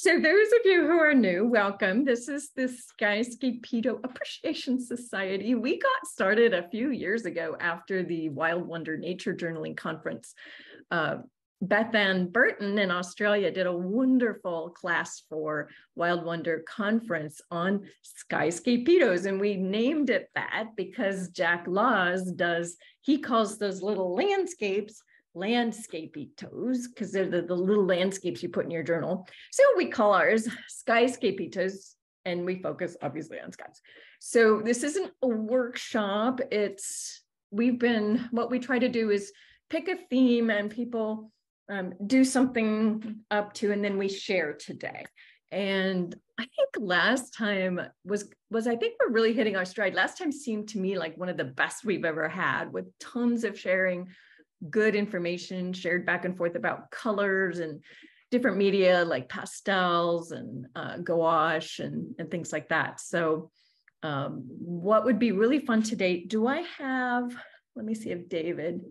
So those of you who are new, welcome. This is the Skyscapito Appreciation Society. We got started a few years ago after the Wild Wonder Nature Journaling Conference. Beth Ann Burton in Australia did a wonderful class for Wild Wonder Conference on Skyscapitos, and we named it that because Jack Laws he calls those little landscapes landscapitos, because they're the little landscapes you put in your journal. So we call ours skyscapitos, and we focus obviously on skies. So this isn't a workshop. What we try to do is pick a theme and people do something up to, and then we share today. And I think last time was I think we're really hitting our stride. Last time seemed to me like one of the best we've ever had, with tons of sharing, good information shared back and forth about colors and different media like pastels and gouache and things like that. So what would be really fun today, let me see if David,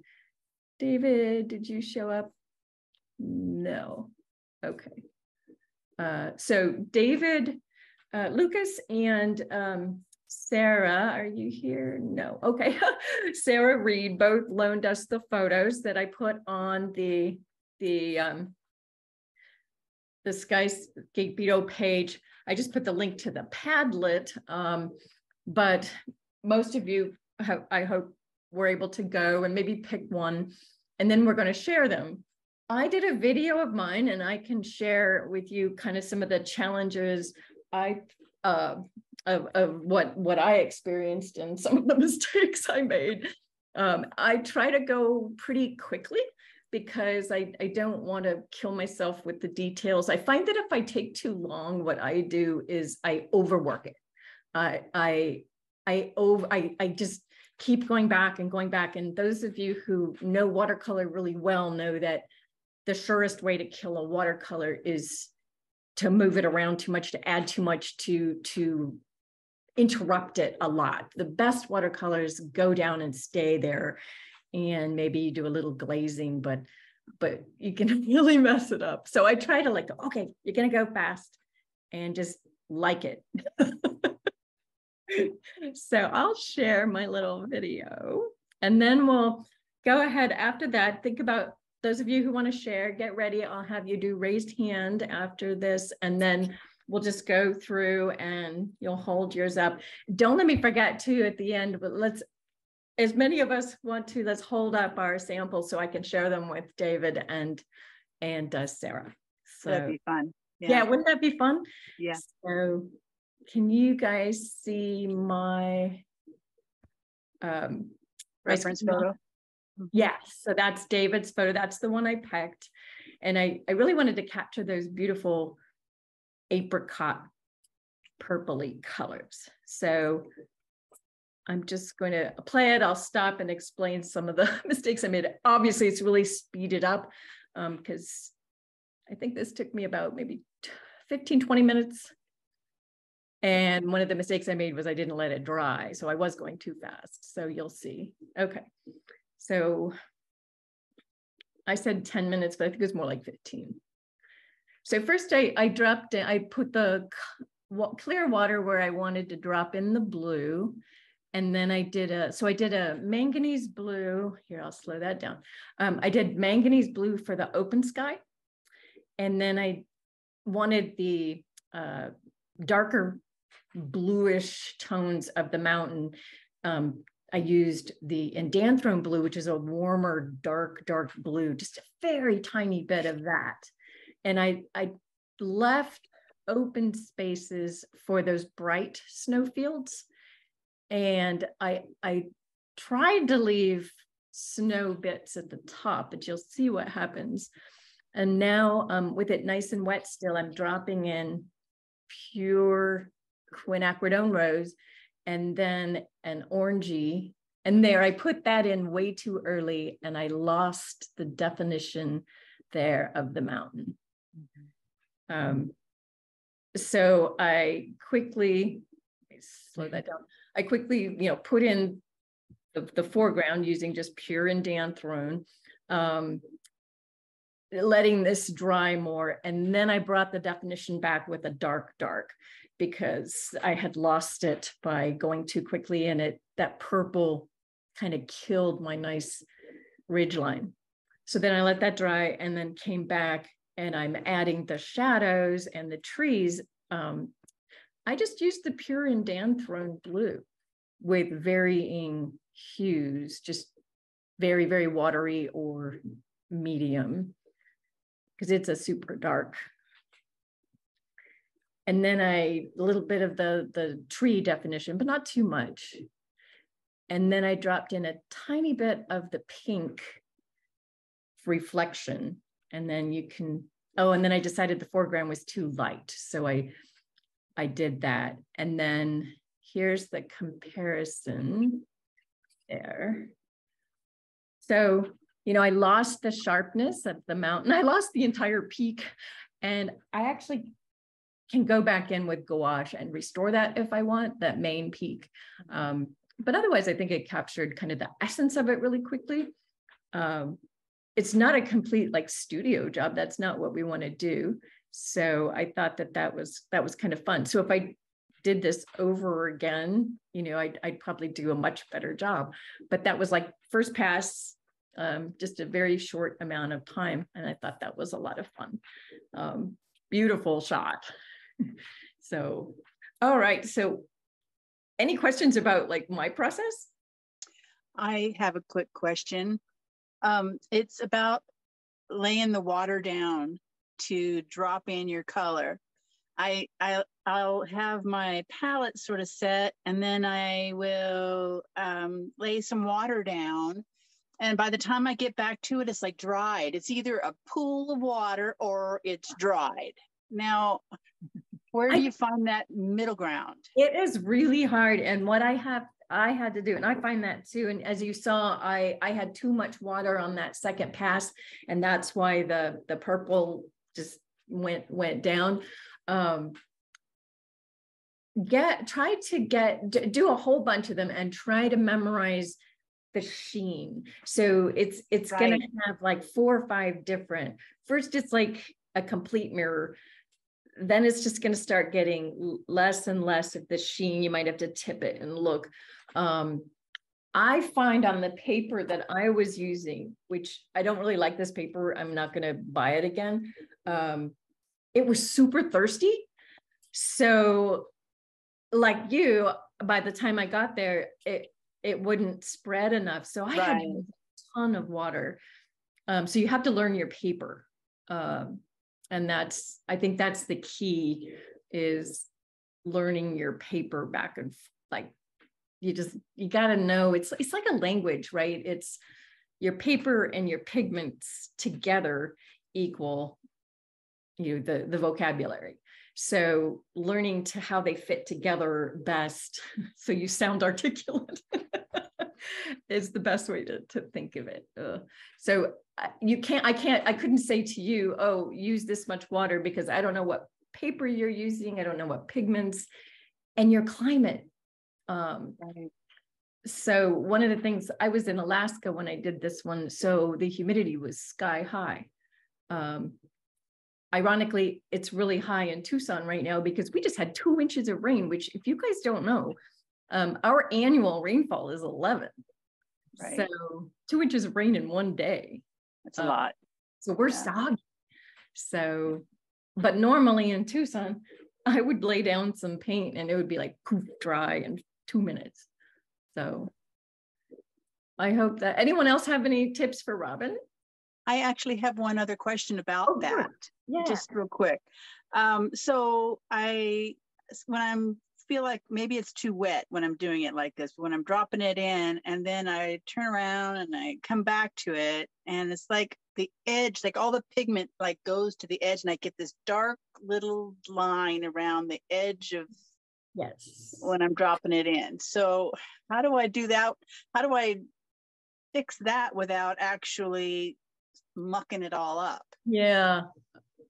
did you show up? No. Okay. So David, Lukas, and Sarah, are you here? No. Okay. Sarah Reed both loaned us the photos that I put on the Skyscapito page. I just put the link to the Padlet, but most of you, I hope, were able to go and maybe pick one, and then we're going to share them. I did a video of mine, and I can share with you kind of some of the challenges of what I experienced and some of the mistakes I made. I try to go pretty quickly because I don't want to kill myself with the details. I find that if I take too long, what I do is I overwork it. I just keep going back and going back. And those of you who know watercolor really well know that the surest way to kill a watercolor is to move it around too much, to add too much, to interrupt it a lot. The best watercolors go down and stay there, and maybe you do a little glazing, but you can really mess it up. So I try to okay, you're gonna go fast and just like it. So I'll share my little video, and then we'll go ahead after that. Think about those of you who want to share, get ready. I'll have you do raised hand after this, and then we'll just go through and you'll hold yours up. Don't let me forget too at the end, but as many of us want to, let's hold up our samples so I can share them with David and Sarah. So that'd be fun. Yeah, wouldn't that be fun? Yeah. So can you guys see my reference photo? Yes, so that's David's photo. That's the one I picked. And I really wanted to capture those beautiful apricot purpley colors. So I'm just going to play it. I'll stop and explain some of the mistakes I made. Obviously, it's really speeded up because I think this took me about maybe 15, 20 minutes. And one of the mistakes I made was I didn't let it dry. So I was going too fast. So you'll see. Okay. So I said 10 minutes, but I think it was more like 15. So first I put the clear water where I wanted to drop in the blue. And then I did a manganese blue. Here, I'll slow that down. I did manganese blue for the open sky. And then I wanted the darker bluish tones of the mountain. I used the indanthrone blue, which is a warmer, dark blue, just a very tiny bit of that. And I left open spaces for those bright snowfields. And I tried to leave snow bits at the top, but you'll see what happens. And now with it nice and wet still, I'm dropping in pure quinacridone rose, and then an orangey. And there, I put that in way too early, and I lost the definition there of the mountain. Mm-hmm. So I quickly, slow that down. I quickly, put in the foreground using just pure indanthrone. letting this dry more. And then I brought the definition back with a dark, because I had lost it by going too quickly, and that purple kind of killed my nice ridge line. So then I let that dry and then came back, and I'm adding the shadows and the trees. I just used the pure indanthrone blue with varying hues, just very, very watery or medium, because it's a super dark. And then a little bit of the tree definition, but not too much. And then I dropped in a tiny bit of the pink reflection. And then you can, and then I decided the foreground was too light. So I did that. And then here's the comparison there. So, I lost the sharpness of the mountain. I lost the entire peak, and I actually can go back in with gouache and restore that if I want, that main peak. But otherwise, I think it captured kind of the essence of it really quickly. It's not a complete like studio job. That's not what we want to do. So I thought that was kind of fun. So if I did this over again, I'd probably do a much better job. But that was like first pass, just a very short amount of time. And I thought that was a lot of fun. Beautiful shot. So, all right. So any questions about like my process? I have a quick question. It's about laying the water down to drop in your color. I'll have my palette sort of set, and then I will lay some water down. And by the time I get back to it, it's like dried. It's either a pool of water or it's dried. Now, where do you find that middle ground? It is really hard. And what I had to do, and I find that too. And as you saw, I had too much water on that second pass, and that's why the purple just went down. Do a whole bunch of them and try to memorize the sheen. So it's right. Going to have like 4 or 5 different. First, it's like a complete mirror. Then it's just going to start getting less and less of the sheen. You might have to tip it and look. I find on the paper that I was using, which I don't really like this paper, I'm not going to buy it again. It was super thirsty. So like you, by the time I got there, it wouldn't spread enough. So I had a ton of water. So you have to learn your paper. And I think that's the key, is learning your paper back and like, you got to know, it's like a language, right? It's your paper and your pigments together equal, the vocabulary. So learning to how they fit together best, so you sound articulate, is the best way to think of it. So I couldn't say to you, oh, use this much water, because I don't know what paper you're using. I don't know what pigments and your climate. So one of the things, I was in Alaska when I did this one, so the humidity was sky high. Ironically, it's really high in Tucson right now because we just had 2 inches of rain, which, if you guys don't know, our annual rainfall is 11. Right. So 2 inches of rain in one day. That's a lot. So we're soggy. So, but normally in Tucson, I would lay down some paint and it would be like poof, dry in 2 minutes. So I hope that anyone else have any tips for Robin? I actually have one other question about that. Yeah. Just real quick. So when I feel like maybe it's too wet when I'm doing it like this, when I'm dropping it in, and then I turn around and I come back to it, and it's like the edge, like all the pigment like goes to the edge, and I get this dark little line around the edge of when I'm dropping it in. So how do I do that? How do I fix that without actually mucking it all up? Yeah.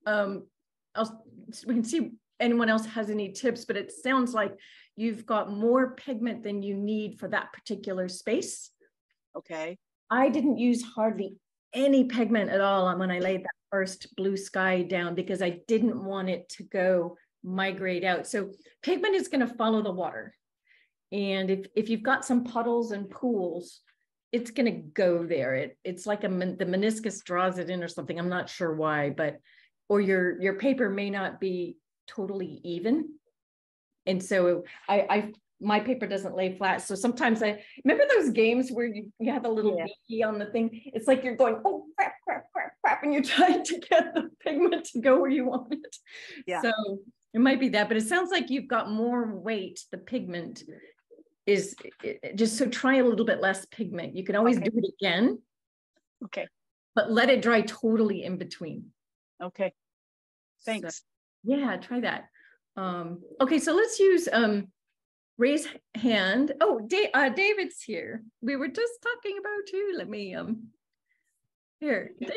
We can see anyone else has any tips, but it sounds like you've got more pigment than you need for that particular space. Okay. I didn't use hardly any pigment at all when I laid that first blue sky down because I didn't want it to go migrate out. So pigment is going to follow the water. And if you've got some puddles and pools, it's going to go there. It's like the meniscus draws it in or something. I'm not sure why, or your paper may not be totally even. And so my paper doesn't lay flat. So sometimes I remember those games where you have a little beaky on the thing. It's like you're going, oh, crap, crap, crap, crap, and you're trying to get the pigment to go where you want it. Yeah. So it might be that, but it sounds like you've got more weight. The pigment is just, so try a little bit less pigment. You can always do it again. Okay. But let it dry totally in between. Okay. Thanks. So, yeah, try that. Okay, so let's use raise hand. Oh, David's here. We were just talking about you. Let me here. David,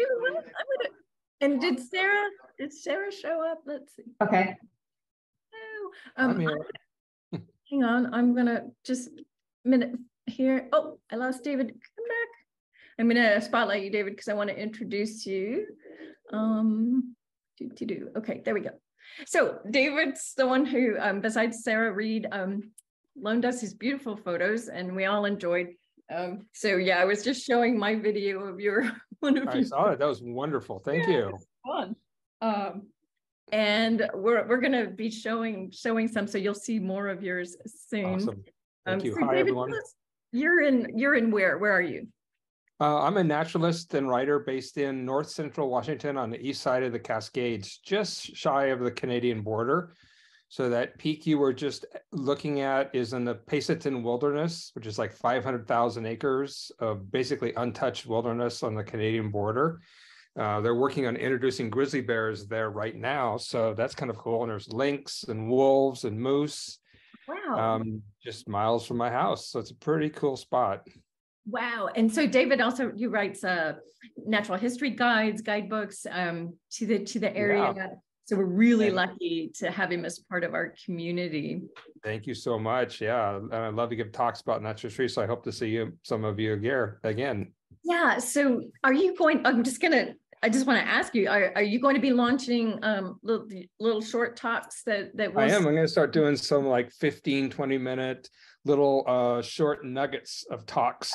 and did Sarah show up? Let's see. Okay. Oh, I'm here. Hang on, I'm gonna just a minute here. Oh, I lost David. Come back. I'm gonna spotlight you, David, because I want to introduce you. Okay, there we go. So David's the one who, besides Sarah Reed, loaned us his beautiful photos, and we all enjoyed. So yeah, I was just showing my video of your one of. I saw it. That was wonderful. Thank you. Fun. And we're going to be showing some, so you'll see more of yours soon. Awesome. Thank you. So Hi, David, everyone. You're in where? Where are you? I'm a naturalist and writer based in North Central Washington on the east side of the Cascades, just shy of the Canadian border. So that peak you were just looking at is in the Paceton Wilderness, which is like 500,000 acres of basically untouched wilderness on the Canadian border. They're working on introducing grizzly bears there right now. So that's kind of cool. And there's lynx and wolves and moose. Wow. Just miles from my house. So it's a pretty cool spot. Wow. And so David also, you writes natural history guides, guidebooks to the area. Yeah. So we're really lucky to have him as part of our community. Thank you so much. Yeah. And I'd love to give talks about natural history. So I hope to see some of you here again. Yeah. So are you going, I just want to ask you, are you going to be launching little short talks that I am. I'm going to start doing some like 15, 20-minute little short nuggets of talks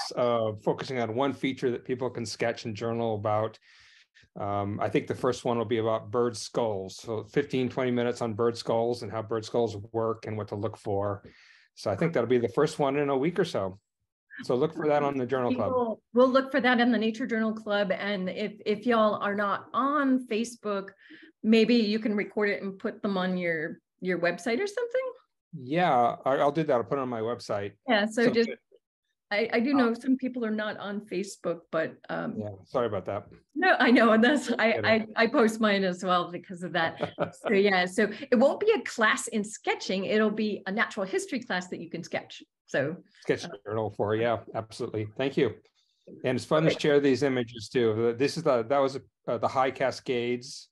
focusing on one feature that people can sketch and journal about. I think the first one will be about bird skulls. So 15, 20 minutes on bird skulls and how bird skulls work and what to look for. So I think that'll be the first one in a week or so. So look for that on the Journal Club. We'll look for that in the Nature Journal Club. And if y'all are not on Facebook, maybe you can record it and put them on your website or something. Yeah, I'll do that. I'll put it on my website. Yeah, so just I do know some people are not on Facebook, but yeah, sorry about that. No, I know, and that's I post mine as well because of that. So yeah, so it won't be a class in sketching, it'll be a natural history class that you can sketch. So sketch journal for, yeah, absolutely. Thank you. And it's fun to share these images too. This is that was the High Cascades.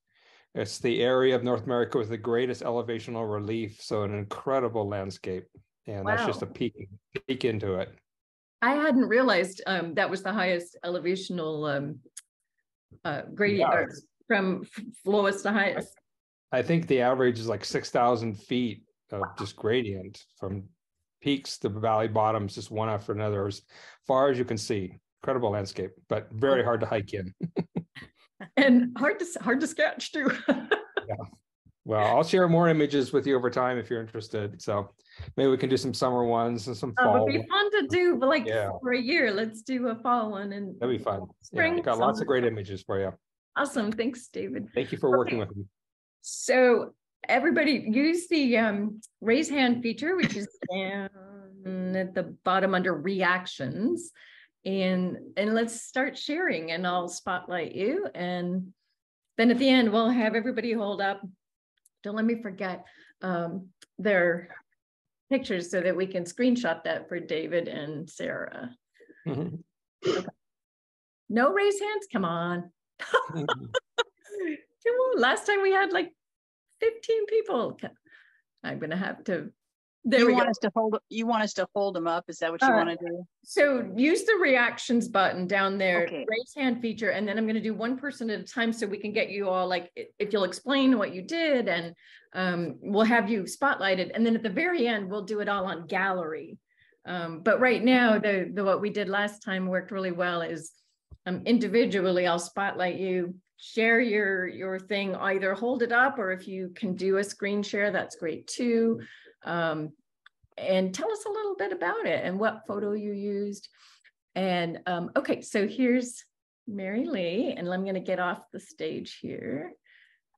It's the area of North America with the greatest elevational relief. So an incredible landscape. And that's just a peek into it. I hadn't realized that was the highest elevational gradient from lowest to highest. I think the average is like 6,000 feet of just gradient from peaks to valley bottoms, just one after another, as far as you can see. Incredible landscape, but very hard to hike in. And hard to sketch too. Yeah. Well, I'll share more images with you over time if you're interested. So maybe we can do some summer ones and some fall. It would be fun to do, but for a year, let's do a fall one. And that'd be fun. Spring, got lots of great images for you. Awesome. Thanks, David. Thank you for working with me. So everybody use the raise hand feature, which is down at the bottom under reactions. And let's start sharing, and I'll spotlight you. And then at the end, we'll have everybody hold up. Don't let me forget their pictures so that we can screenshot that for David and Sarah. Mm-hmm. Okay. No raise hands? Come on. Come on. Last time we had like 15 people. I'm going to have to There we go. You want us to hold them up? Is that what you want to do? So use the reactions button down there, Okay. raise hand feature, and then I'm going to do one person at a time so we can get you all, like, if you'll explain what you did, and we'll have you spotlighted. And then at the very end, we'll do it all on gallery. But right now, the what we did last time worked really well is individually, I'll spotlight you, share your thing, either hold it up, or if you can do a screen share, that's great too. And tell us a little bit about it and what photo you used. And okay, so here's Mary Lee, and I'm going to get off the stage here.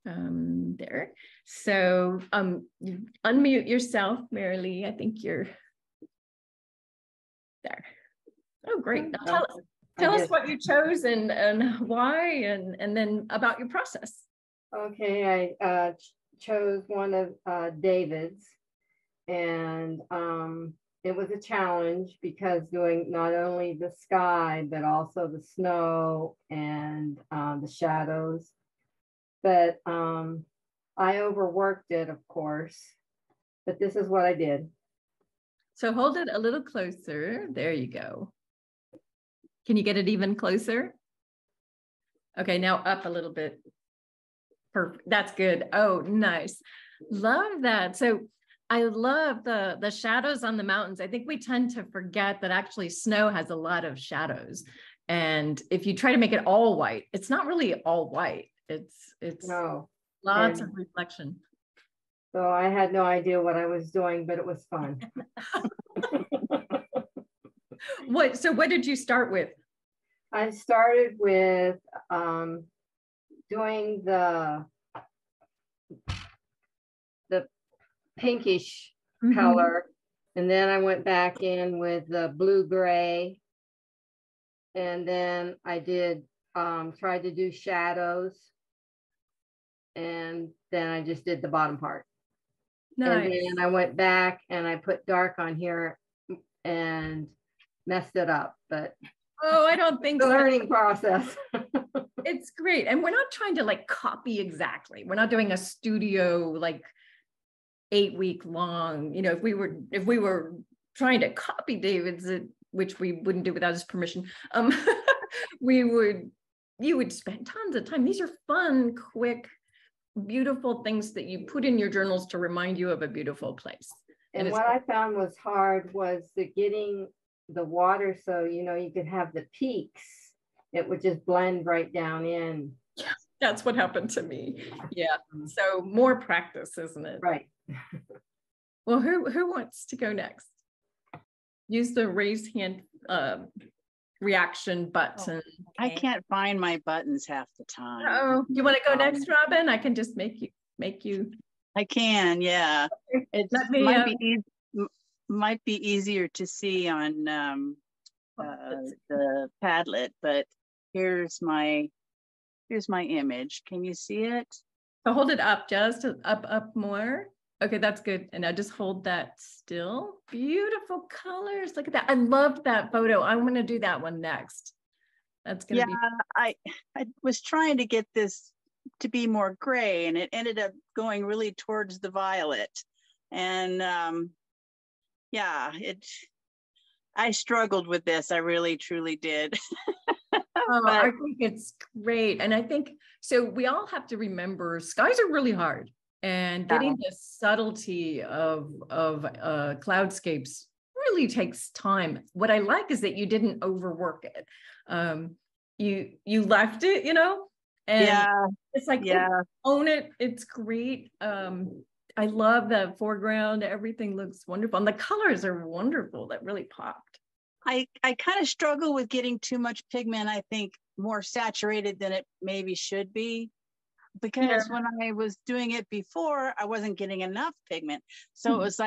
There. So you unmute yourself, Mary Lee. I think you're there. Oh, great. Now tell us what you chose and why, and then about your process. Okay, I chose one of David's, and it was a challenge because doing not only the sky, but also the snow and the shadows. But I overworked it, of course, but this is what I did. So hold it a little closer. There you go. Can you get it even closer? Okay, now up a little bit. Perfect. That's good. Oh, nice. Love that. So I love the shadows on the mountains. I think we tend to forget that actually snow has a lot of shadows. And if you try to make it all white, it's not really all white. It's No. Lots of reflection. So I had no idea what I was doing, but it was fun. So what did you start with? I started with doing the pinkish color, and then I went back in with the blue gray, and then I did tried to do shadows, and then I just did the bottom part. Nice. And then I went back and I put dark on here and messed it up, but oh, I don't think the learning process. It's great. And we're not trying to like copy exactly. We're not doing a studio like 8-week long, you know, if we were trying to copy David's, which we wouldn't do without his permission, you would spend tons of time. These are fun, quick, beautiful things that you put in your journals to remind you of a beautiful place. And what I found was hard was getting the water, so you know you could have the peaks. It would just blend right down in. That's what happened to me. Yeah. So more practice, isn't it? Right. Well, who wants to go next? Use the raise hand reaction button. Oh, I can't find my buttons half the time. Oh, you want to go next, Robin? I can just make you. I can, yeah. It might be easier to see on the Padlet, but here's my image. Can you see it? So hold it up, just up more. Okay, that's good. And now just hold that still. beautiful colors. Look at that. I loved that photo. I'm going to do that one next. That's going to be. I was trying to get this to be more gray, and it ended up going really towards the violet. And I struggled with this. I really, truly did. I think it's great. And I think, so we all have to remember skies are really hard, and getting the subtlety of cloudscapes really takes time. What I like is that you didn't overwork it. You left it, and it's like, own it. It's great. I love the foreground. Everything looks wonderful. And the colors are wonderful. That really popped. I kind of struggle with getting too much pigment. I think more saturated than it maybe should be, because when I was doing it before, I wasn't getting enough pigment. So it was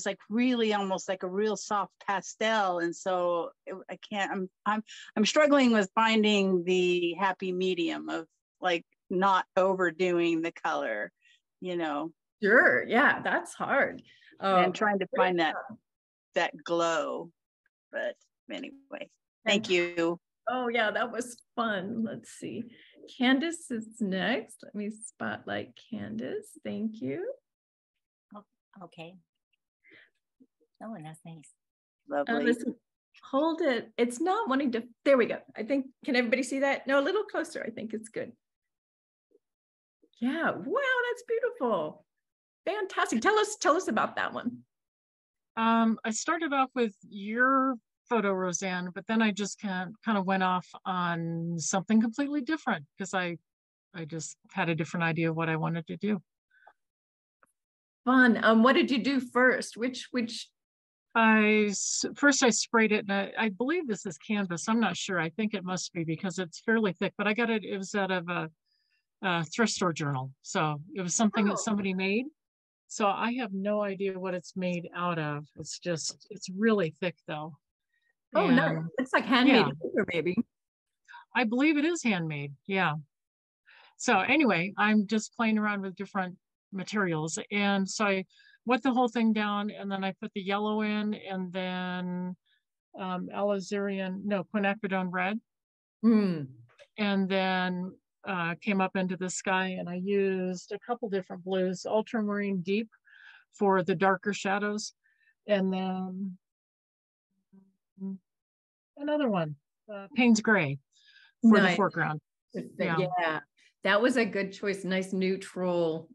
like really almost like a real soft pastel. And so I can't, I'm struggling with finding the happy medium of like not overdoing the color, Sure. Yeah, that's hard. And trying to find that glow. But anyway, thank you. Oh yeah, that was fun. Let's see. Candace is next. Let me spotlight Candace. Thank you. Okay. Oh, that's nice. Lovely. Listen, hold it. It's not wanting to. There we go. I think, can everybody see that? No, a little closer. I think it's good. Yeah. Wow, that's beautiful. Fantastic. Tell us about that one. I started off with your photo, Roseanne, but then I just kind of went off on something completely different because I just had a different idea of what I wanted to do. Fun. What did you do first? Which? First I sprayed it, and I believe this is canvas. I'm not sure. I think it must be because it's fairly thick, but I got it. It was out of a thrift store journal, so it was something that somebody made. So I have no idea what it's made out of. It's really thick though. Oh, and, nice. It's like handmade paper, maybe. I believe it is handmade. Yeah. So anyway, I'm just playing around with different materials. And so I wet the whole thing down, and then I put the yellow in, and then quinacridone red. And then came up into the sky, and I used a couple different blues, ultramarine deep for the darker shadows, and then another one, Payne's gray for the foreground. Yeah, that was a good choice. Nice neutral.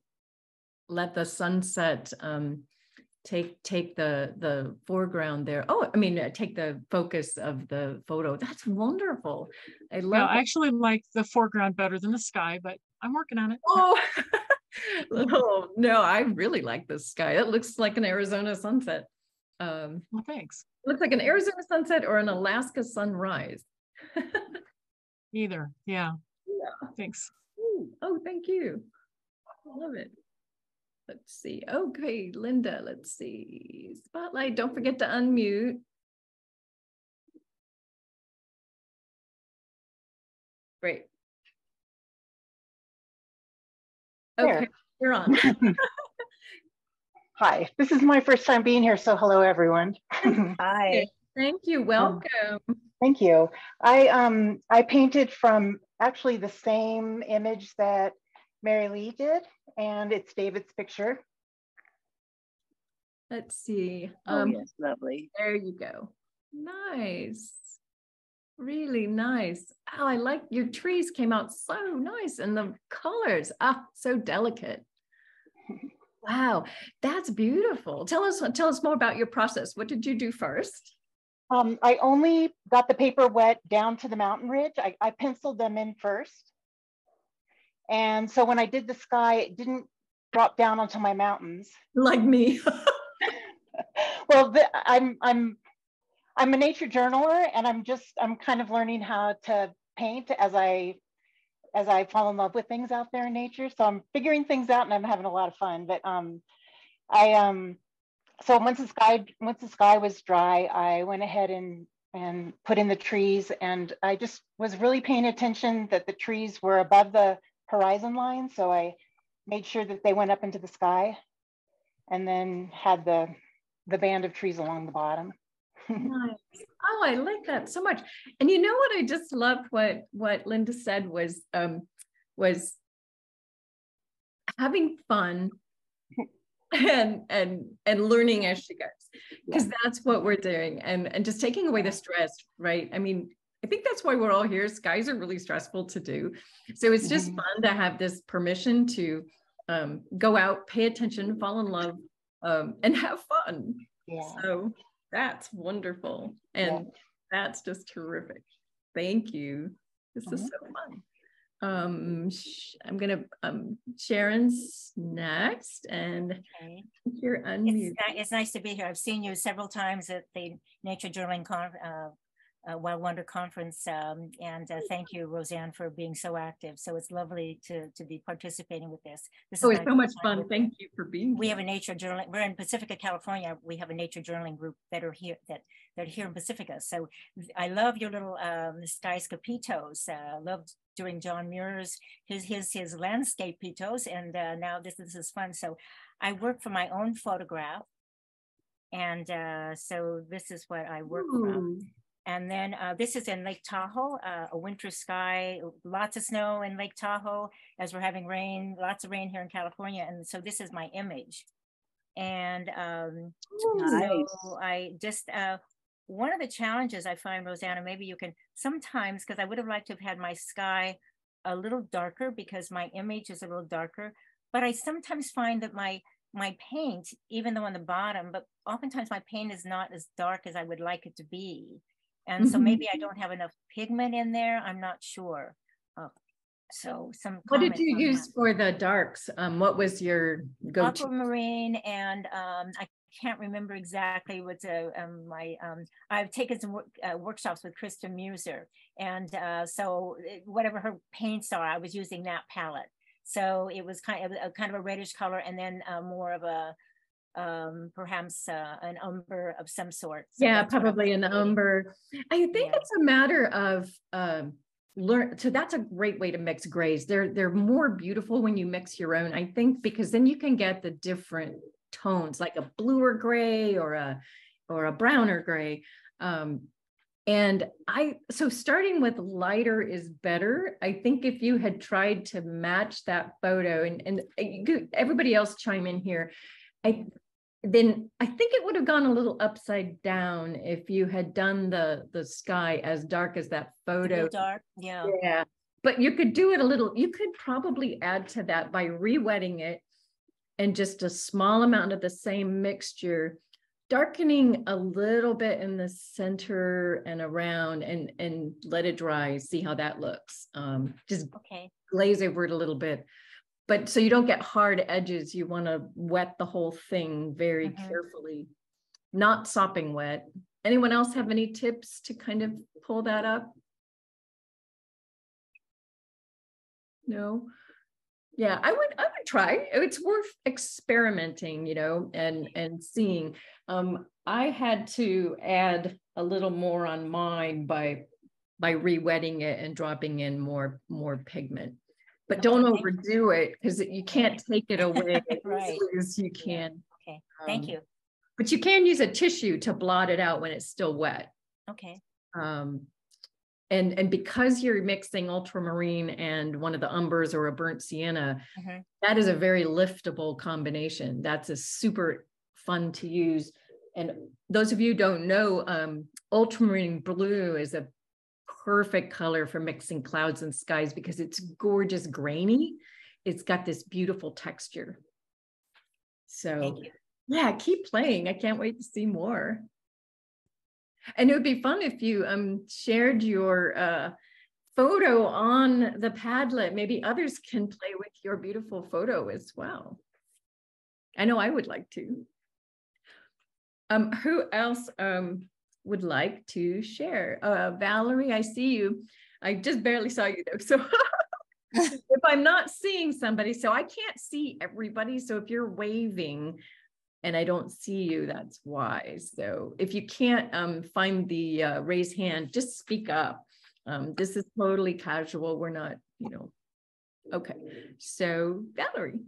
Let the sunset take the foreground there. Oh, I mean, take the focus of the photo. That's wonderful. I love. I actually like the foreground better than the sky, but I'm working on it. Oh, oh no, I really like the sky. It looks like an Arizona sunset. Well, thanks. It looks like an Arizona sunset or an Alaska sunrise. Either, yeah. Thanks. Ooh, oh, thank you. I love it. Let's see. Okay, Linda, let's see. Spotlight, don't forget to unmute. Great. Okay, you're on. Hi, this is my first time being here, so hello, everyone. Hi. Thank you. Welcome. Thank you. I painted from actually the same image that Mary Lee did, and it's David's picture. Let's see. Oh, yes, lovely. There you go. Nice. Really nice. Oh, I like your trees came out so nice, and the colors, so delicate. Wow, that's beautiful. Tell us more about your process. What did you do first? I only got the paper wet down to the mountain ridge. I penciled them in first. And so when I did the sky, it didn't drop down onto my mountains. Like me. Well, I'm a nature journaler, and I'm kind of learning how to paint as I fall in love with things out there in nature. So I'm figuring things out, and I'm having a lot of fun. But so once the sky was dry, I went ahead and put in the trees, and I just was really paying attention that the trees were above the horizon line. So I made sure that they went up into the sky, and then had the band of trees along the bottom. Nice. Oh, I like that so much. And you know what? I just loved what Linda said was having fun and learning as she goes, because that's what we're doing, and just taking away the stress, right? I mean, I think that's why we're all here. Skies are really stressful to do, so it's just fun to have this permission to go out, pay attention, fall in love, and have fun. So that's wonderful, and that's just terrific. Thank you. This is so fun. I'm gonna Sharon's next, and you're unmuted. It's nice to be here. I've seen you several times at the Nature Journaling Wild Wonder Conference, and thank you, Roseanne, for being so active. So it's lovely to be participating with this. This is so much fun. Thank you for being here. We have a nature journaling. We're in Pacifica, California. We have a nature journaling group that are here in Pacifica. So I love your little Skyscapitos. Loved doing John Muir's his landscape pitos, and now this is fun. So I work for my own photograph, and so this is what I work from. And then this is in Lake Tahoe, a winter sky, lots of snow in Lake Tahoe as we're having rain, lots of rain here in California. And so this is my image. And Nice. so I just, one of the challenges I find, Rosanna, maybe you can sometimes, because I would have liked to have had my sky a little darker because my image is a little darker, but I sometimes find that my paint, even though on the bottom, but oftentimes my paint is not as dark as I would like it to be. And so maybe I don't have enough pigment in there. I'm not sure. So some What did you comments on use that. for the darks? What was your go-to? Aquamarine, and I can't remember exactly what I've taken some workshops with Krista Muser, and so whatever her paints are, I was using that palette. So it was kind of a reddish color, and then more of a perhaps an umber of some sort. So yeah, probably an umber. I think it's a matter of so that's a great way to mix grays. They're more beautiful when you mix your own, I think, because then you can get the different tones, like a bluer gray or a browner gray. So starting with lighter is better. I think if you had tried to match that photo, and everybody else chime in here, then I think it would have gone a little upside down if you had done the sky as dark as that photo. Dark, yeah. Yeah, but you could do it a little, you could probably add to that by re-wetting it and just a small amount of the same mixture, darkening a little bit in the center and around, and let it dry, see how that looks. Just glaze over it a little bit. But so you don't get hard edges, you want to wet the whole thing very carefully, not sopping wet. Anyone else have any tips to kind of pull that up? No? Yeah, I would try. It's worth experimenting, you know, and seeing. I had to add a little more on mine by re-wetting it and dropping in more pigment. But don't overdo it, because you can't take it away right as you can. Yeah. Okay, thank you. But you can use a tissue to blot it out when it's still wet. Okay. And because you're mixing ultramarine and one of the umbers or a burnt sienna, that is a very liftable combination. That's a super fun to use. And those of you who don't know, ultramarine blue is a perfect color for mixing clouds and skies because it's gorgeous grainy. It's got this beautiful texture. So yeah, keep playing. I can't wait to see more. And it would be fun if you shared your photo on the Padlet. Maybe others can play with your beautiful photo as well. I know I would like to. Who else would like to share? Valerie, I see you. I just barely saw you though. So if I'm not seeing somebody, so I can't see everybody. So if you're waving and I don't see you, that's why. So if you can't find the raise hand, just speak up. This is totally casual. We're not, you know. Okay. So Valerie.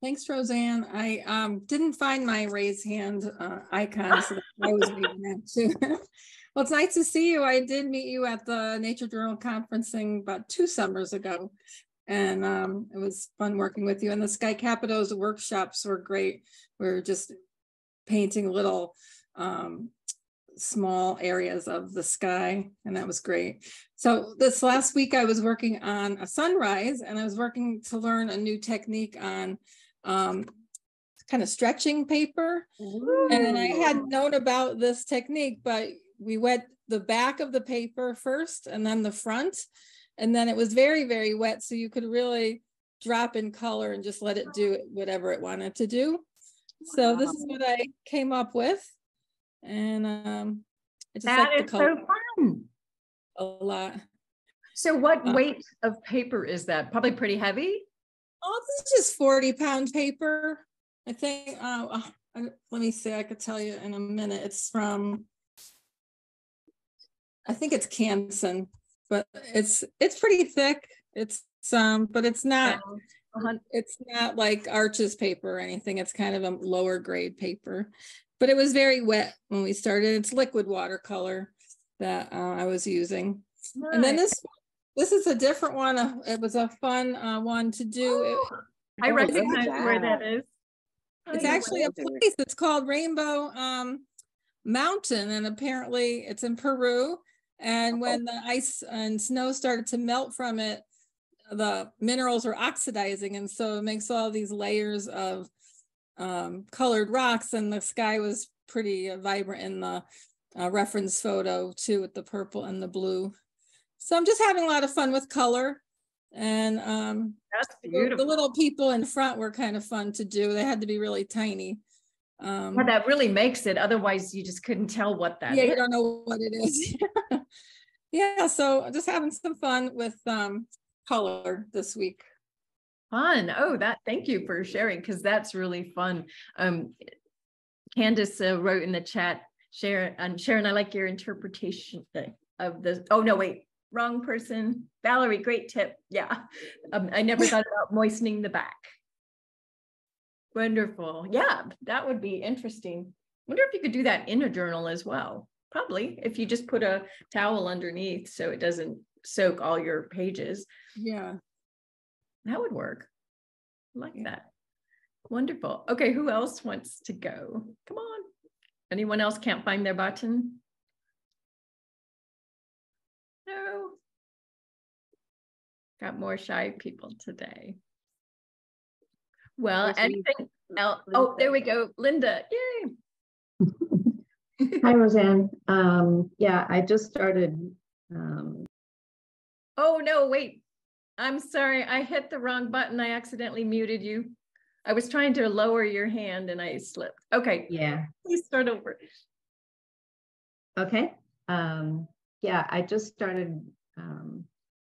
Thanks, Roseanne. I didn't find my raise hand icon, so I was reading that too. Well, it's nice to see you. I did meet you at the Nature Journal conferencing about 2 summers ago, and it was fun working with you. And the Skyscapitos workshops were great. We were just painting little small areas of the sky, and that was great. So this last week I was working on a sunrise, and I was working to learn a new technique on kind of stretching paper. Ooh. And I had known about this technique, but we wet the back of the paper first and then the front, and then it was very, very wet, so you could really drop in color and just let it do whatever it wanted to do. So this is what I came up with, and I just that like is so fun. A lot. So what weight of paper is that? Probably pretty heavy. Oh, this is just 40-pound paper, I think. Let me see. I could tell you in a minute. It's from, I think it's Canson, but it's pretty thick. It's but it's not. It's not like Arches paper or anything. It's kind of a lower grade paper, but it was very wet when we started. It's liquid watercolor that I was using. Nice. And then this is a different one. It was a fun one to do. I recognize where that is. It's actually a place that's called Rainbow Mountain, and apparently it's in Peru. And when the ice and snow started to melt from it, the minerals are oxidizing, and so it makes all these layers of colored rocks, and the sky was pretty vibrant in the reference photo too, with the purple and the blue. So I'm just having a lot of fun with color, and that's beautiful. The little people in front were kind of fun to do. They had to be really tiny. Well, that really makes it. Otherwise, you just couldn't tell what that is. You don't know what it is. Yeah, so just having some fun with color this week. Fun. Oh, thank you for sharing, because that's really fun. Candace wrote in the chat, Sharon, I like your interpretation of this. Oh, no, wait, wrong person. Valerie, great tip. Yeah, I never thought about moistening the back. Wonderful. Yeah, that would be interesting. Wonder if you could do that in a journal as well. Probably, if you just put a towel underneath so it doesn't soak all your pages. Yeah, that would work. I like that. Wonderful. Okay, who else wants to go? Come on. Anyone else can't find their button? No. Got more shy people today. Well, anything else? Oh, there we go. Linda, yay. Hi, Roseanne. Yeah, I just started. Oh, no, wait. I'm sorry. I hit the wrong button. I accidentally muted you. I was trying to lower your hand and I slipped. Okay. Yeah. Please start over. Okay. Yeah, I just started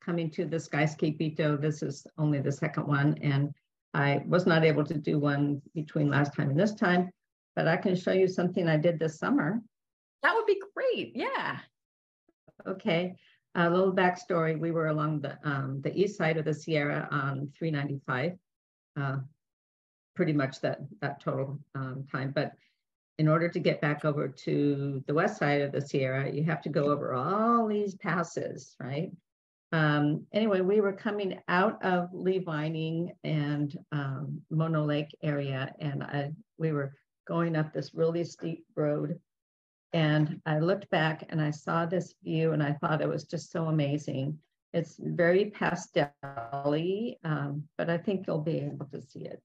coming to the Skyscapito. This is only the second one, and I was not able to do one between last time and this time, but I can show you something I did this summer. That would be great. Yeah. Okay. A little backstory. We were along the east side of the Sierra on 395, pretty much that total time. But in order to get back over to the west side of the Sierra, you have to go over all these passes, right? Anyway, we were coming out of Lee Vining and Mono Lake area, and we were going up this really steep road. And I looked back and I saw this view and I thought it was just so amazing. It's very pastel-y, but I think you'll be able to see it.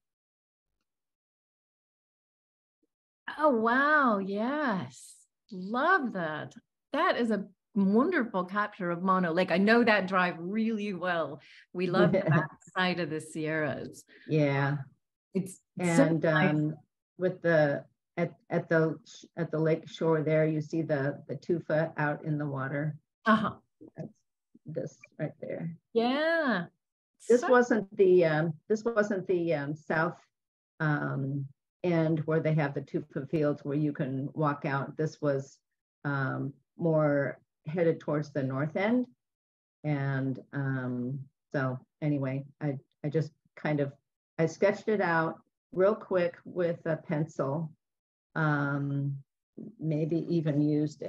Oh, wow. Yes. Love that. That is a wonderful capture of Mono Lake. I know that drive really well. We love the back side of the Sierras. Yeah. It's and so nice. With the at the lake shore there, you see the tufa out in the water. Uh-huh. That's this right there. Yeah. This wasn't the south end where they have the tufa fields where you can walk out. This was more headed towards the north end. And so anyway, I just kind of, I sketched it out real quick with a pencil, maybe even used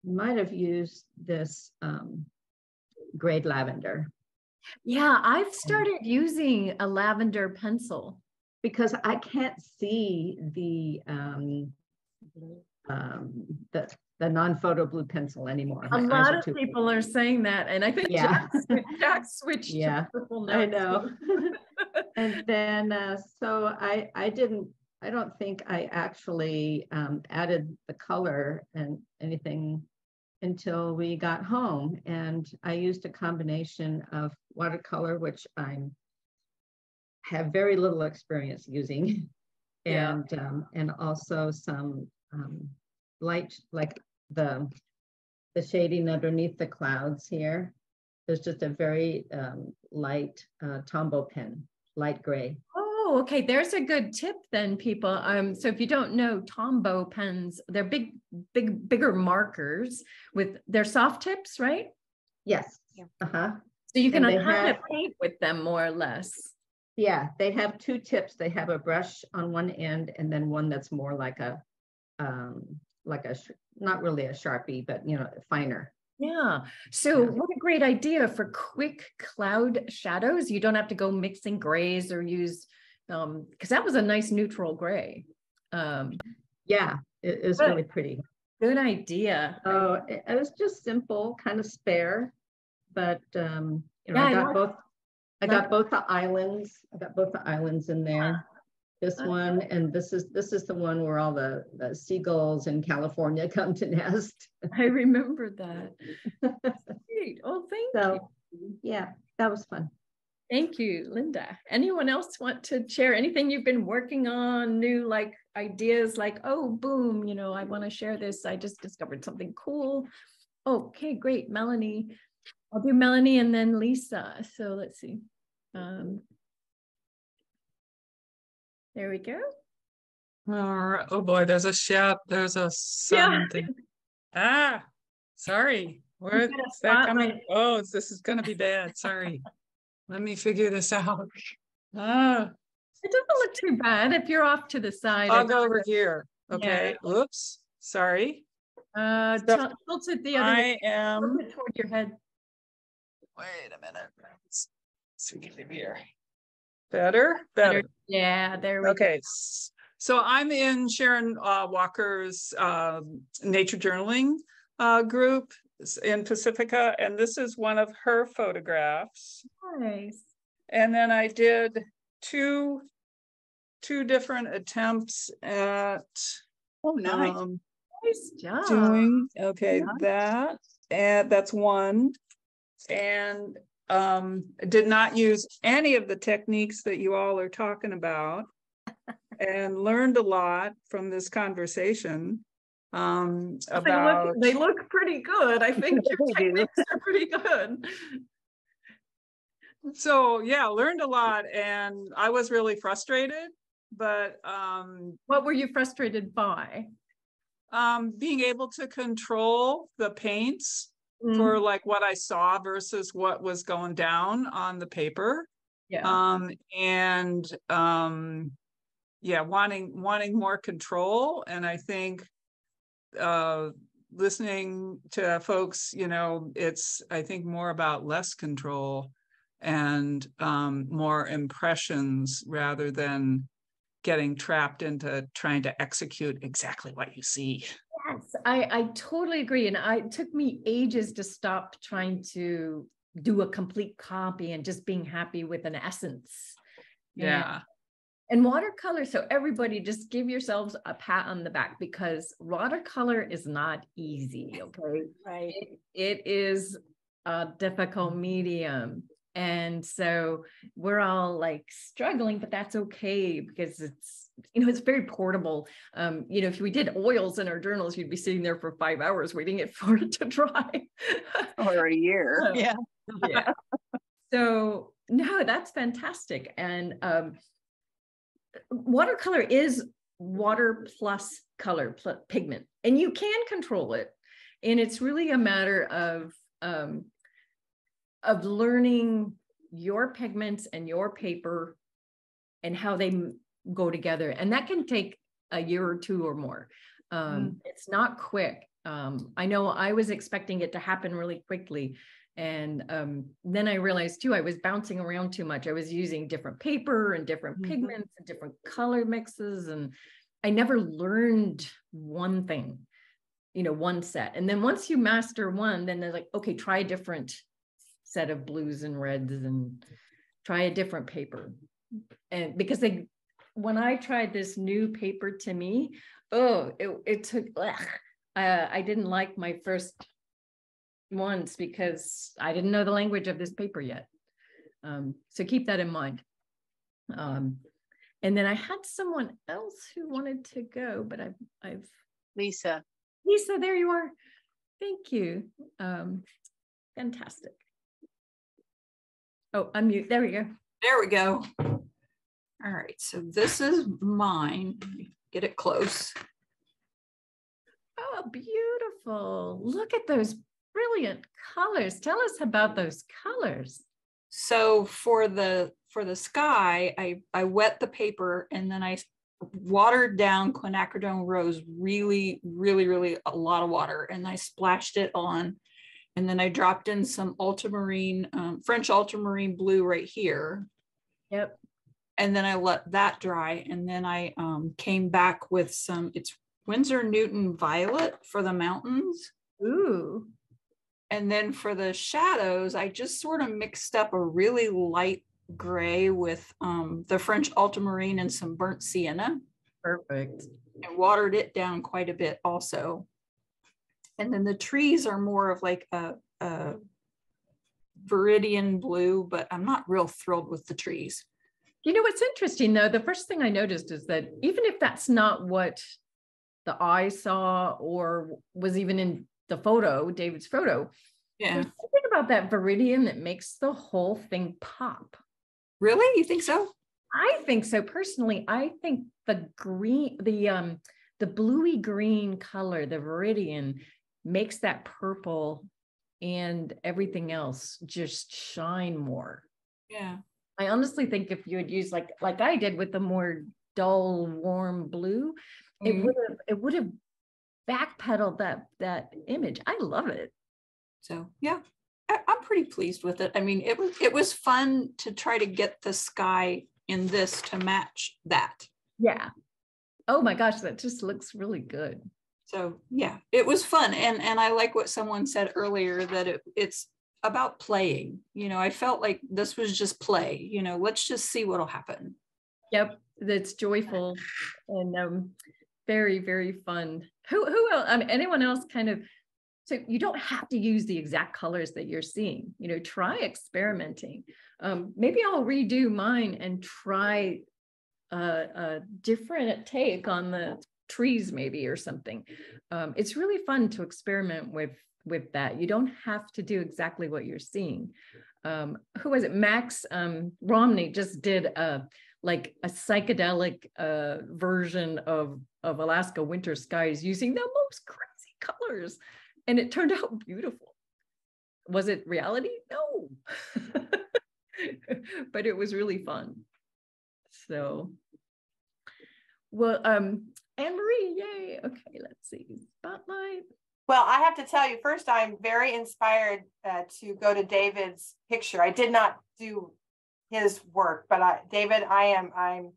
might have used this grade lavender. Yeah, I've started using a lavender pencil because I can't see the non-photo blue pencil anymore. A lot of people are saying that, and I think Jack switched to purple now. I know. And then so I don't think I actually added the color and anything until we got home, and I used a combination of watercolor, which I have very little experience using, and also some light, like the shading underneath the clouds here. There's just a very light Tombow pen, light gray. Oh, okay. There's a good tip then, people. So if you don't know, Tombow pens, they're bigger markers with their soft tips, right? Yes. Uh-huh. So you can kind of paint with them more or less. Yeah, they have two tips. They have a brush on one end and then one that's more like a not really a Sharpie, but finer. Yeah. So what a great idea for quick cloud shadows. You don't have to go mixing grays or use, because that was a nice neutral gray. Yeah, it is Good. really pretty. Good idea. So it was just simple, kind of spare, but you know, Yeah, I got both. I got both the islands. I got both the islands in there. This one and this is the one where all the seagulls in California come to nest. I remember that. Great. Oh, thank you. Yeah, that was fun. Thank you, Linda. Anyone else want to share anything you've been working on, new like ideas like, oh, boom, you know, I want to share this. I just discovered something cool. Okay, great. Melanie. I'll do Melanie and then Lisa. So let's see. There we go. All right. Oh boy, there's a shout. There's a something. Ah, sorry. Where's that coming? Oh, this is going to be bad. Sorry. Let me figure this out. Ah. It doesn't look too bad if you're off to the side. I'll go over here. Okay. Yeah. Oops. Sorry. Tilt it the other way. I am toward your head. Wait a minute. Let's see here. Better. Yeah, there we go. Okay. So I'm in Sharon Walker's nature journaling group in Pacifica, and this is one of her photographs. Nice. And then I did two different attempts at nice job doing nice. Nice. That's one, and did not use any of the techniques that you all are talking about, and learned a lot from this conversation about. They look pretty good. I think your techniques are pretty good. So yeah, learned a lot, and I was really frustrated, but what were you frustrated by? Being able to control the paints for like what I saw versus what was going down on the paper. Yeah. Yeah, wanting more control. And I think listening to folks, you know, it's, I think, more about less control and more impressions rather than getting trapped into trying to execute exactly what you see. Yes, I totally agree. And it took me ages to stop trying to do a complete copy and just being happy with an essence. Yeah. And watercolor, so everybody just give yourselves a pat on the back, because watercolor is not easy, okay? Right. It is a difficult medium. And so we're all like struggling, but that's okay, because it's, you know, it's very portable. You know, if we did oils in our journals, you'd be sitting there for 5 hours waiting for it to dry. Or a year. Yeah. Yeah. So no, that's fantastic. And watercolor is water plus color plus pigment, and you can control it. And it's really a matter of learning your pigments and your paper and how they go together. And that can take a year or two or more. It's not quick. I know I was expecting it to happen really quickly. And then I realized too, I was bouncing around too much. I was using different paper and different pigments and different color mixes. And I never learned one thing, you know, one set. And then once you master one, then they're like, okay, try a different set of blues and reds and try a different paper. And because when I tried this new paper to me, it took, I didn't like my first ones because I didn't know the language of this paper yet. So keep that in mind. And then I had someone else who wanted to go, but I've Lisa, there you are. Thank you. Fantastic. Oh, unmute. There we go. There we go. All right, so this is mine. Let me get it close. Oh, beautiful. Look at those brilliant colors. Tell us about those colors. So for the sky, I wet the paper and then I watered down quinacridone rose, really a lot of water, and I splashed it on. And then I dropped in some ultramarine, French ultramarine blue right here. Yep. And then I let that dry. And then I came back with some, it's Winsor Newton Violet for the mountains. Ooh. And then for the shadows, I just sort of mixed up a really light gray with the French ultramarine and some burnt sienna. Perfect. And watered it down quite a bit also. And then the trees are more of like a viridian blue, but I'm not real thrilled with the trees. You know, what's interesting though, the first thing I noticed is that even if that's not what the eye saw or was even in the photo, David's photo, yeah, there's something about that viridian that makes the whole thing pop. Really? You think so? I think so. Personally, I think the green, the bluey green color, the viridian, makes that purple and everything else just shine more. Yeah. I honestly think if you had used like I did with the more dull, warm blue, it would have backpedaled that image. I love it. So yeah, I'm pretty pleased with it. I mean, it was fun to try to get the sky in this to match that. Yeah. Oh my gosh, that just looks really good. So yeah, it was fun. And I like what someone said earlier, that it's about playing. You know, I felt like this was just play, you know, let's just see what'll happen. Yep. That's joyful and very, very fun. Who else? I mean, anyone else kind of, so you don't have to use the exact colors that you're seeing, you know, try experimenting. Maybe I'll redo mine and try a different take on the trees maybe or something. It's really fun to experiment with that. You don't have to do exactly what you're seeing. Who was it? Max Romney just did like a psychedelic version of Alaska winter skies using the most crazy colors. And it turned out beautiful. Was it reality? No. But it was really fun. So, well, Anne-Marie, yay. Okay, let's see. Spotlight. Well, I have to tell you, first, I'm very inspired to go to David's picture. I did not do his work, but David, I'm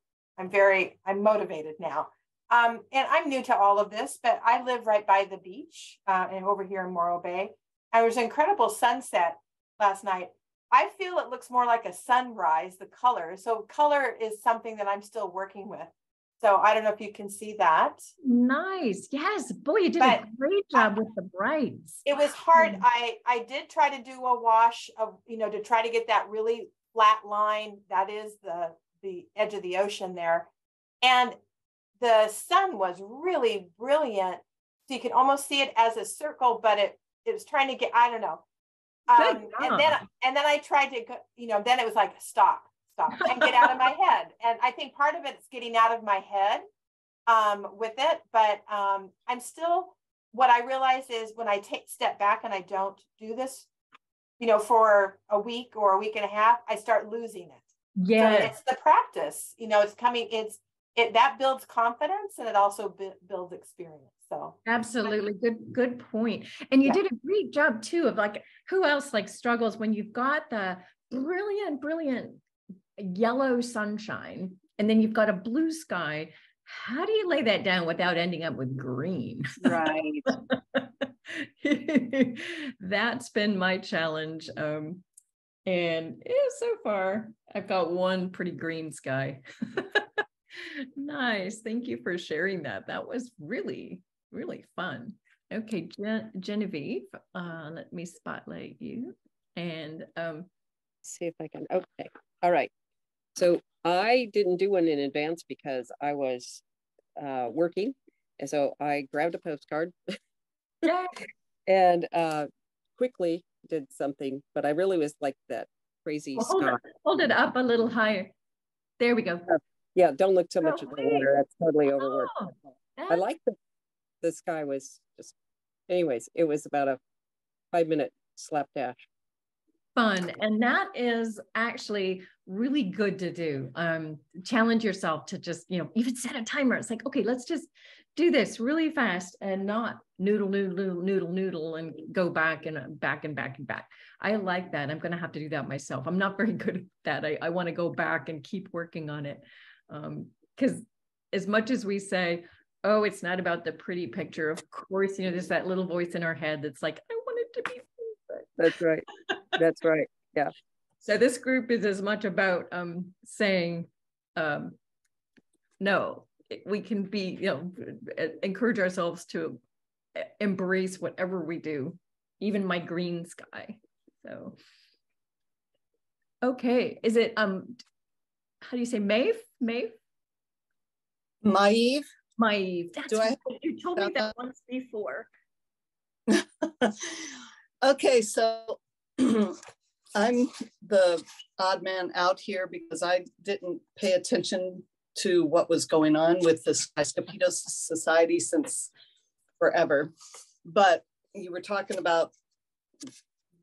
motivated now. And I'm new to all of this, but I live right by the beach and over here in Morro Bay. And there was an incredible sunset last night. I feel it looks more like a sunrise, the color. So color is something that I'm still working with. So I don't know if you can see that. Nice. Yes. Boy, you did a great job with the brights. It was hard. I did try to do a wash of, you know, to try to get that really flat line. That is the edge of the ocean there. And the sun was really brilliant. So you can almost see it as a circle, but it was trying to get, I don't know. And then I tried to, you know, then it was like, stop and get out of my head. And I think part of it is getting out of my head with it. But I'm still, what I realize is when I step back and I don't do this, you know, for a week or a week and a half, I start losing it. Yeah. So it's the practice, you know, it's coming, that builds confidence and it also builds experience. So absolutely good point. And you did a great job too of like, who else like struggles when you've got the brilliant yellow sunshine and then you've got a blue sky. How do you lay that down without ending up with green? Right. That's been my challenge. And so far I've got one pretty green sky. Nice. Thank you for sharing that. That was really, really fun. Okay, Genevieve, let me spotlight you. And see if I can. Okay. All right. So I didn't do one in advance because I was working. And so I grabbed a postcard and quickly did something, but I really was like that crazy. Well, hold it up a little higher. There we go. Yeah, don't look too much at the water. That's totally overworked. I like the sky was just, anyways, it was about a 5-minute slapdash. Fun. And that is actually really good to do. Challenge yourself to just, you know, even set a timer. It's like, okay, let's just do this really fast and not noodle, and go back and back and back and back. I like that. I'm going to have to do that myself. I'm not very good at that. I want to go back and keep working on it. Because as much as we say, oh, it's not about the pretty picture, of course, you know, there's that little voice in our head that's like, I want it to be. That's right. That's right. Yeah. So this group is as much about saying, no, we can be, you know, encourage ourselves to embrace whatever we do, even my green sky. So, okay. Is it, how do you say Maeve? Maeve? Maeve. Maeve. That's right. You told me that once before. Okay, so I'm the odd man out here because I didn't pay attention to what was going on with the Skyscapitos Society since forever. But you were talking about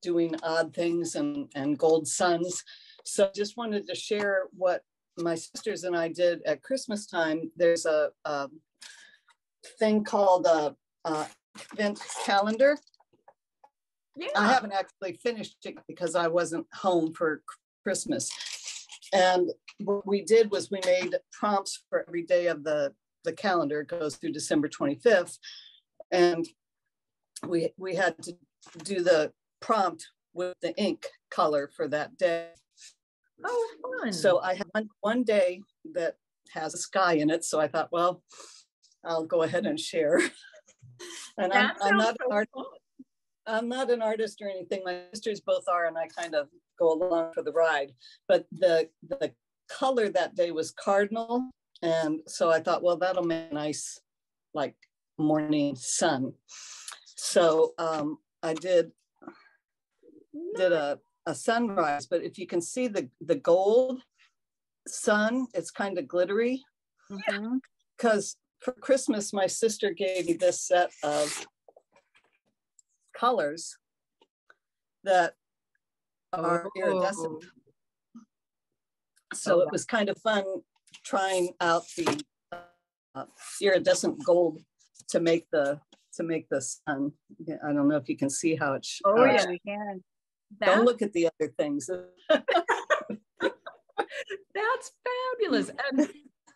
doing odd things and gold suns. So I just wanted to share what my sisters and I did at Christmas time. There's a thing called a event calendar. Yeah. I haven't actually finished it because I wasn't home for Christmas. And what we did was we made prompts for every day of the calendar. It goes through December 25th. And we had to do the prompt with the ink color for that day. Oh, fun. So I have one day that has a sky in it. So I thought, well, I'll go ahead and share. And I'm not an artist. I'm not an artist or anything. My sisters both are, and I kind of go along for the ride. But the color that day was cardinal. And so I thought, well, that'll make a nice, like, morning sun. So I did a sunrise, but if you can see the gold sun, it's kind of glittery. Because for Christmas, my sister gave me this set of colors that are iridescent. So it was kind of fun trying out the iridescent gold to make the sun. I don't know if you can see how it. Oh yeah, we can. Don't look at the other things. That's fabulous.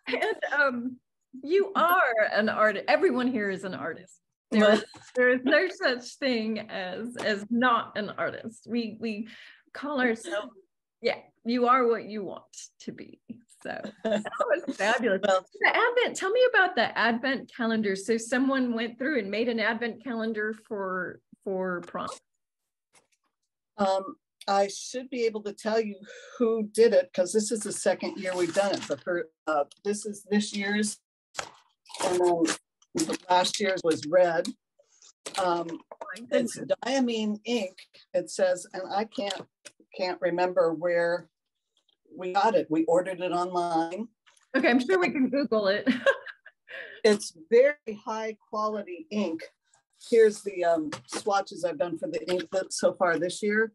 And you are an artist. Everyone here is an artist. There is no such thing as not an artist. We call ourselves, yeah, you are what you want to be. So that was fabulous. Well, the Advent, tell me about the Advent calendar. So someone went through and made an Advent calendar for prom. I should be able to tell you who did it because this is the second year we've done it. This is this year's, and then last year's was red. It's diamine ink. It says, and I can't remember where we got it. We ordered it online. Okay, I'm sure we can Google it. It's very high quality ink. Here's the swatches I've done for the ink so far this year.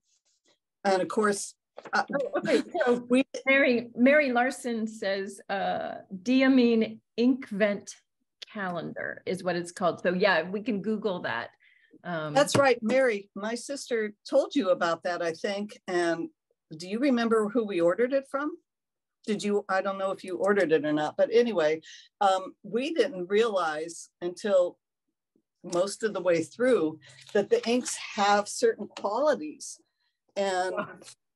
And of course, okay. So Mary Larson says diamine ink vent calendar is what it's called. So yeah, we can Google that. That's right, Mary. My sister told you about that, I think. And do you remember who we ordered it from? Did you? I don't know if you ordered it or not, but anyway, we didn't realize until most of the way through that the inks have certain qualities. And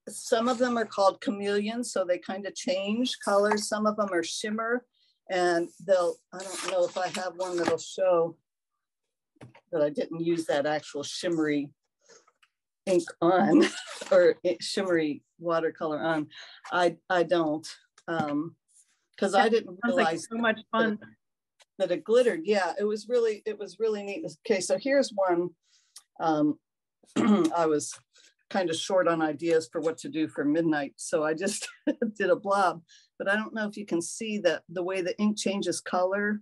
some of them are called chameleon, so they kind of change colors. Some of them are shimmer, and I don't know if I have one that'll show that I didn't use that actual shimmery ink on or shimmery watercolor on. I don't, because I didn't realize like so much fun that it glittered. Yeah, it was really neat. Okay, so here's one. I was kind of short on ideas for what to do for midnight, so I just did a blob. But I don't know if you can see that the way the ink changes color.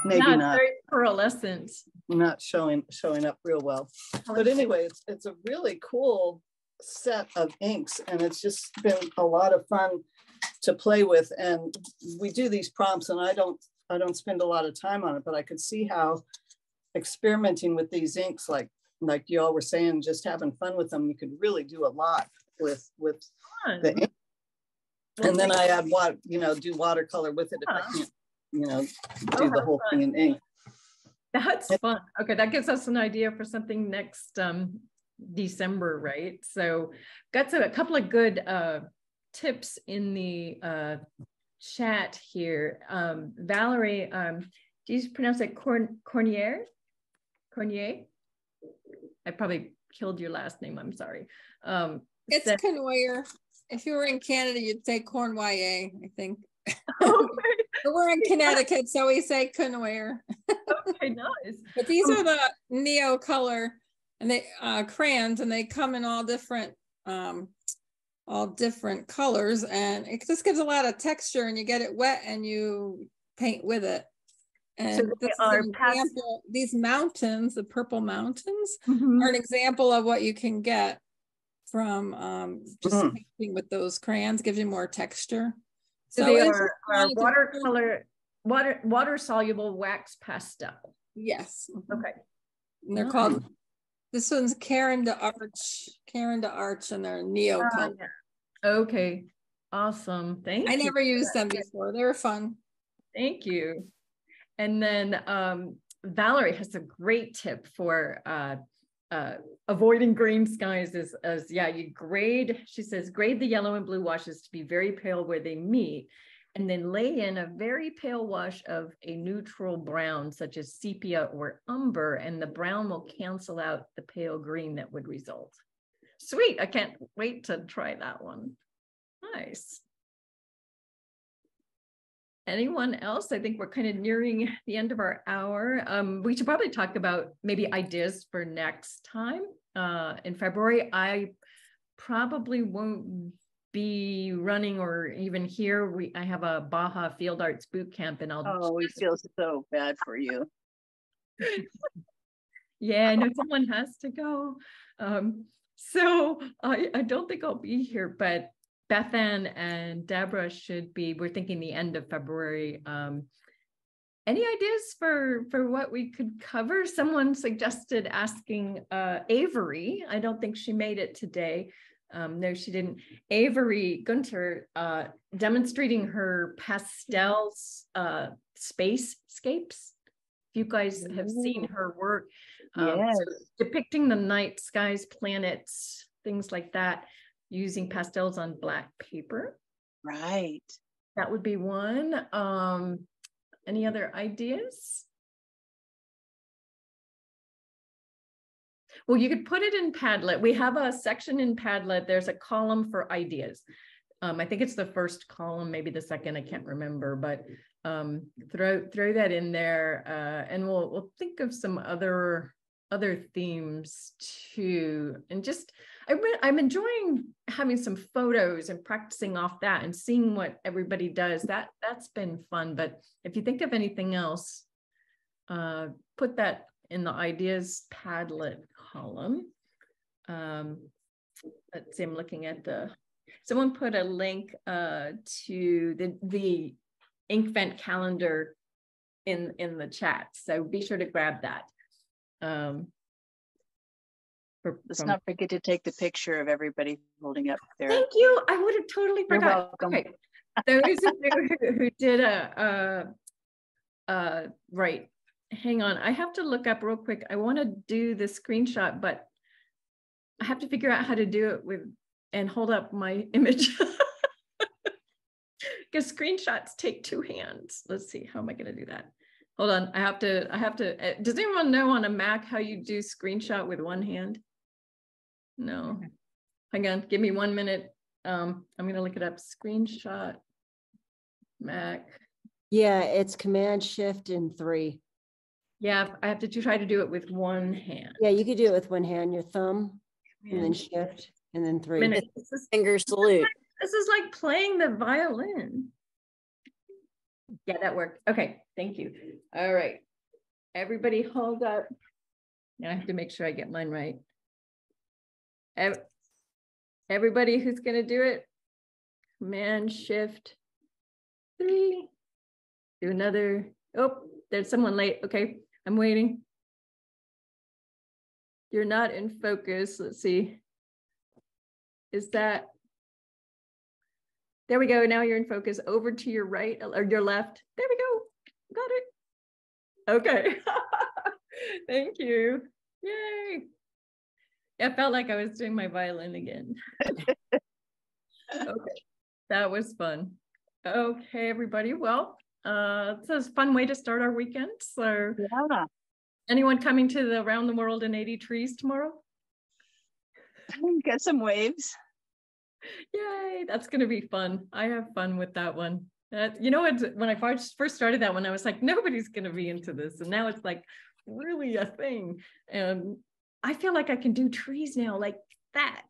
Maybe not. Not very pearlescent. Not showing up real well. But anyway, it's a really cool set of inks, and it's just been a lot of fun to play with. And we do these prompts, and I spend a lot of time on it, but I could see how experimenting with these inks, like you all were saying, just having fun with them, you could really do a lot with the ink. And then I add do watercolor with it if I can't, do the whole thing in ink. That's fun. Okay, that gives us an idea for something next December, right? So got a couple of good tips in the chat here. Valerie, do you pronounce it Cornier? I probably killed your last name, I'm sorry. It's Cornier. If you were in Canada, you'd say Cornwall, I think. We're in Connecticut, so we say Cornier. Okay, nice. But these are the Neo color and they crayons, and they come in all different colors, and it just gives a lot of texture, and you get it wet and you paint with it. And so this is an example, these mountains, the purple mountains, are an example of what you can get from just painting with those crayons. Gives you more texture. So they are watercolor, water soluble wax pastel. Yes. Okay. And they're called, this one's Karen de Arch, and they're Neo color. Okay. Awesome. Thank you. I never used them before. They were fun. Thank you. And then Valerie has a great tip for avoiding green skies you grade, she says, grade the yellow and blue washes to be very pale where they meet, and then lay in a very pale wash of a neutral brown, such as sepia or umber, and the brown will cancel out the pale green that would result. Sweet, I can't wait to try that one. Nice. Anyone else? I think we're kind of nearing the end of our hour. We should probably talk about maybe ideas for next time in February. I probably won't be running or even here. I have a Baja Field Arts boot camp, and we feel so bad for you. Yeah, I know someone has to go. So I don't think I'll be here, but Bethan and Deborah should be. We're thinking the end of February. Any ideas for what we could cover? Someone suggested asking Avery. I don't think she made it today. No, she didn't. Avery Gunter demonstrating her pastels spacescapes. If you guys have seen her work, yes. So depicting the night skies, planets, things like that, using pastels on black paper. Right. That would be one. Any other ideas? Well, you could put it in Padlet. We have a section in Padlet. There's a column for ideas. I think it's the first column, maybe the second, I can't remember, but throw that in there, and we'll think of some other themes too. And just I'm enjoying having some photos and practicing off that and seeing what everybody does. That's been fun. But if you think of anything else, put that in the ideas Padlet column. Let's see, I'm looking at someone put a link to the Inkvent calendar in the chat, so be sure to grab that. Let's not forget to take the picture of everybody holding up there. Thank you. I would have totally forgot. You're welcome. Okay. Those of you who did right. Hang on. I have to look up real quick. I want to do the screenshot, but I have to figure out how to do it and hold up my image. Because screenshots take two hands. Let's see. How am I going to do that? Hold on. I have to. Does anyone know on a Mac how you do screenshot with one hand? No. Hang on. Give me 1 minute. I'm going to look it up. Screenshot Mac. Yeah, it's Command Shift and 3. Yeah, I have to try to do it with one hand. Yeah, you could do it with one hand, your thumb, and then Shift, and then 3. Finger salute. This is like playing the violin. Yeah, that worked. Okay, thank you. All right. Everybody hold up. Now I have to make sure I get mine right. Everybody who's going to do it, Command Shift 3. Do another Oh, there's someone late. Okay, I'm waiting. You're not in focus. Let's see. Is that? There we go. Now you're in focus. Over to your right or your left. There we go. Got it. Okay. Thank you. Yay. It felt like I was doing my violin again. Okay. That was fun. Okay, everybody. Well, it's a fun way to start our weekend. So yeah. Anyone coming to the Around the World in 80 Trees tomorrow? Get some waves. Yay, that's going to be fun. I have fun with that one. You know, when I first started that one, I was like, nobody's going to be into this. And now it's like really a thing. And I feel like I can do trees now like that.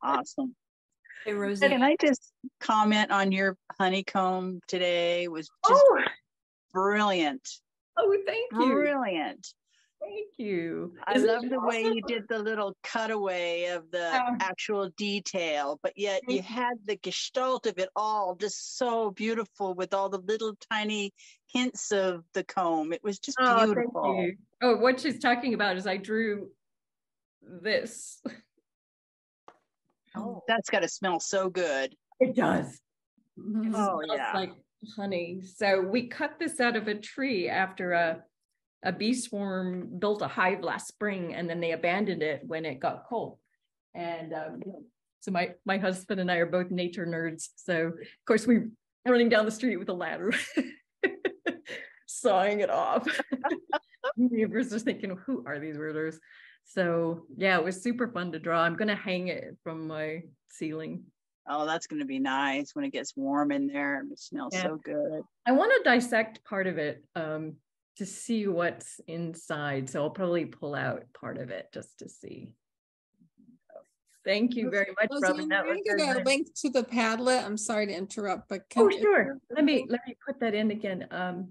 Awesome. Hey, Rosie. Can I just comment on your honeycomb today? It was just brilliant. Oh, thank you. Brilliant. Thank you. I love the way you did the little cutaway of the actual detail, but yet you had the gestalt of it all just so beautiful with all the little tiny hints of the comb. It was just beautiful. Thank you. Oh, what she's talking about is I drew this. Oh, that's got to smell so good. It does. Mm-hmm. It smells like honey. So we cut this out of a tree after a bee swarm built a hive last spring, and then they abandoned it when it got cold. And so my husband and I are both nature nerds. So of course we're running down the street with a ladder, sawing it off. Neighbors are thinking, who are these weirdos? So yeah, it was super fun to draw. I'm going to hang it from my ceiling. Oh, that's going to be nice when it gets warm in there and it smells so good. I want to dissect part of it to see what's inside. So I'll probably pull out part of it just to see. Thank you very much, Robin. That was a link to the Padlet. I'm sorry to interrupt, but sure. Let me put that in again.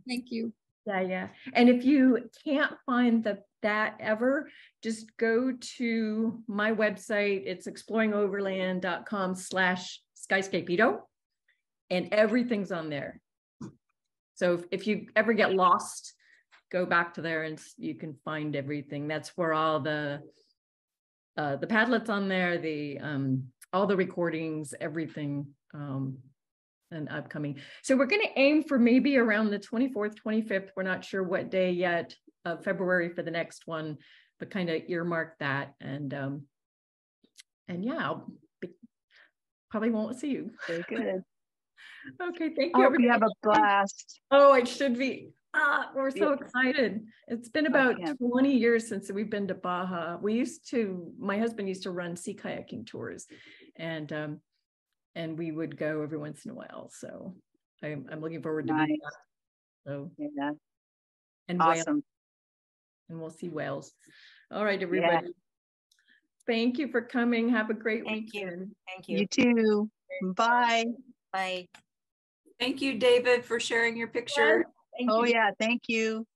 Thank you. Yeah. And if you can't find that ever, just go to my website. It's exploringoverland.com/skyscapito, and everything's on there. So if you ever get lost, go back to there and you can find everything. That's where all the Padlet's on there, all the recordings, everything. And upcoming. So we're going to aim for maybe around the 24th, 25th. We're not sure what day yet of February for the next one, but kind of earmark that. And yeah, probably won't see you. Very good. Okay, thank you. I hope you have a blast. Oh, it should be. We're so excited. It's been about 20 years since we've been to Baja. My husband used to run sea kayaking tours, and we would go every once in a while. So I'm looking forward to doing that. So yeah, and awesome. Whales. And we'll see whales. All right, everybody. Yeah. Thank you for coming. Have a great weekend. Thank you. You too. Bye. Bye. Thank you, David, for sharing your picture. Yeah, thank you.